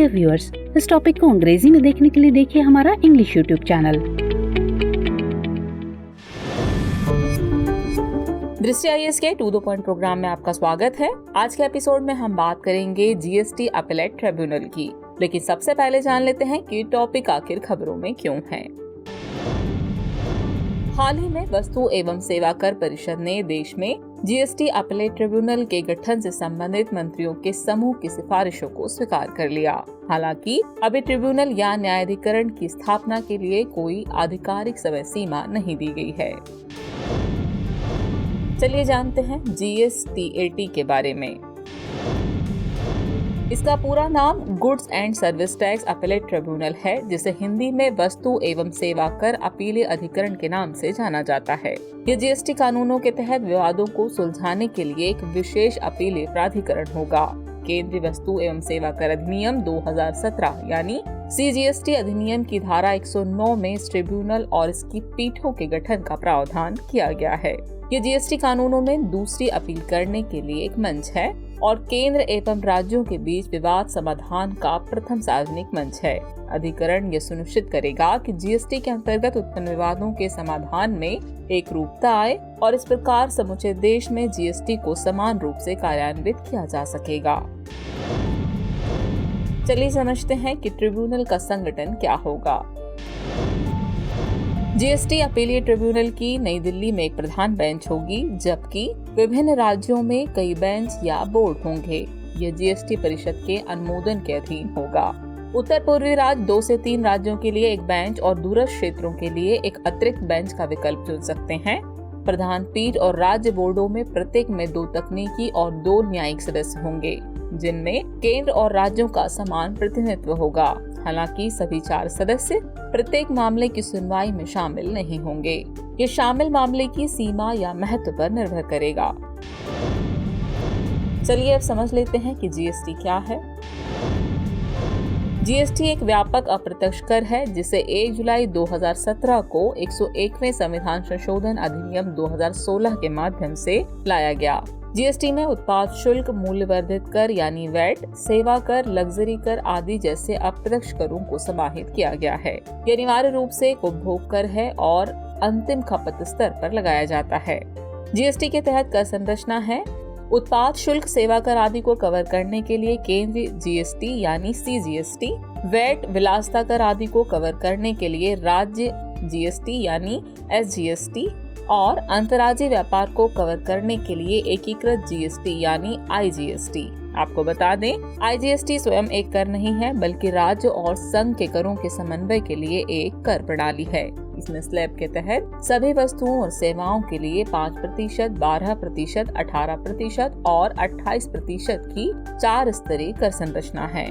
Dear viewers, इस topic को अंग्रेजी में देखने के लिए देखिए हमारा इंग्लिश यूट्यूब चैनल। दृष्टि आईएएस के टू द पॉइंट प्रोग्राम में आपका स्वागत है। आज के एपिसोड में हम बात करेंगे जीएसटी अपीलेट ट्रिब्यूनल की, लेकिन सबसे पहले जान लेते हैं कि टॉपिक आखिर खबरों में क्यों है। हाल ही में वस्तु एवं सेवा कर परिषद ने देश में जीएसटी अपीलेट ट्रिब्यूनल के गठन से संबंधित मंत्रियों के समूह की सिफारिशों को स्वीकार कर लिया। हालांकि अभी ट्रिब्यूनल या न्यायाधिकरण की स्थापना के लिए कोई आधिकारिक समय सीमा नहीं दी गई है। चलिए जानते हैं GSTAT के बारे में। इसका पूरा नाम goods and service tax appellate tribunal है, जिसे हिंदी में वस्तु एवं सेवा कर अपीलीय अधिकरण के नाम से जाना जाता है। ये जीएसटी कानूनों के तहत विवादों को सुलझाने के लिए एक विशेष अपीलीय प्राधिकरण होगा। केंद्रीय वस्तु एवं सेवा कर अधिनियम 2017 यानी CGST अधिनियम की धारा 109 में इस ट्रिब्यूनल और इसकी पीठों के गठन का प्रावधान किया गया है। ये जीएसटी कानूनों में दूसरी अपील करने के लिए एक मंच है और केंद्र एवं राज्यों के बीच विवाद समाधान का प्रथम सार्वजनिक मंच है। अधिकरण ये सुनिश्चित करेगा कि जीएसटी के अंतर्गत उत्पन्न विवादों के समाधान में एक रूपता आए और इस प्रकार समूचे देश में जीएसटी को समान रूप से कार्यान्वित किया जा सकेगा। चलिए समझते हैं कि ट्रिब्यूनल का संगठन क्या होगा। जीएसटी अपीलीय ट्रिब्यूनल की नई दिल्ली में एक प्रधान बेंच होगी, जबकि विभिन्न राज्यों में कई बेंच या बोर्ड होंगे। यह जीएसटी परिषद के अनुमोदन के अधीन होगा। उत्तर पूर्वी राज्य 2 से 3 राज्यों के लिए एक बेंच और दूरस्थ क्षेत्रों के लिए एक अतिरिक्त बेंच का विकल्प चुन सकते हैं। प्रधान पीठ और राज्य बोर्डों में प्रत्येक में 2 तकनीकी और 2 न्यायिक सदस्य होंगे, जिनमें केंद्र और राज्यों का समान प्रतिनिधित्व होगा। हालांकि सभी 4 सदस्य प्रत्येक मामले की सुनवाई में शामिल नहीं होंगे। ये शामिल मामले की सीमा या महत्व पर निर्भर करेगा। चलिए अब समझ लेते हैं कि जीएसटी क्या है। जीएसटी एक व्यापक अप्रत्यक्ष कर है, जिसे 1 जुलाई 2017 को 101वें संविधान संशोधन अधिनियम 2016 के माध्यम से लाया गया। जीएसटी में उत्पाद शुल्क, मूल्यवर्धित कर यानी वैट, सेवा कर, लग्जरी कर आदि जैसे अप्रत्यक्ष करों को समाहित किया गया है। ये अनिवार्य रूप से एक उपभोग कर है और अंतिम खपत स्तर पर लगाया जाता है। जीएसटी के तहत कर संरचना है। उत्पाद शुल्क, सेवा कर आदि को कवर करने के लिए केंद्रीय जीएसटी यानी CGST, वैट, विलासिता कर आदि को कवर करने के लिए राज्य जीएसटी यानी SGST और अंतर्राज्यीय व्यापार को कवर करने के लिए एकीकृत जीएसटी यानी IGST। आपको बता दें, IGST स्वयं एक कर नहीं है, बल्कि राज्य और संघ के करों के समन्वय के लिए एक कर प्रणाली है। इसमें स्लैब के तहत सभी वस्तुओं और सेवाओं के लिए 5%, 12%, 18% और 28% की 4 स्तरीय कर संरचना है।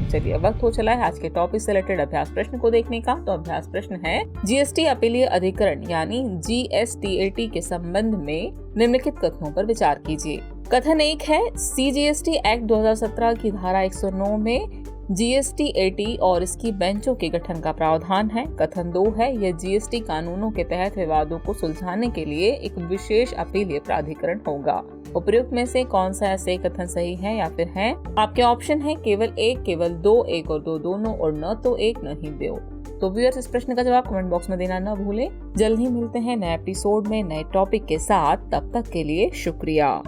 चलिए वक्त हो चला है आज के टॉपिक से रिलेटेड अभ्यास प्रश्न को देखने का। तो अभ्यास प्रश्न है, जीएसटी अपीलीय अधिकरण यानी GSTAT के संबंध में निम्नलिखित कथनों पर विचार कीजिए। कथन 1 है, CGST एक्ट 2017 की धारा 109 में GSTAT और इसकी बेंचों के गठन का प्रावधान है। कथन 2 है, यह जीएसटी कानूनों के तहत विवादों को सुलझाने के लिए एक विशेष अपीलीय प्राधिकरण होगा। उपयुक्त में से कौन सा ऐसे कथन सही है या फिर है? आपके ऑप्शन है केवल 1, केवल 2, 1 और 2 दोनों, और न तो 1 न ही 2। तो व्यूअर्स, इस प्रश्न का जवाब कमेंट बॉक्स में देना न भूलें। जल्द ही मिलते हैं नए एपिसोड में नए टॉपिक के साथ। तब तक के लिए शुक्रिया।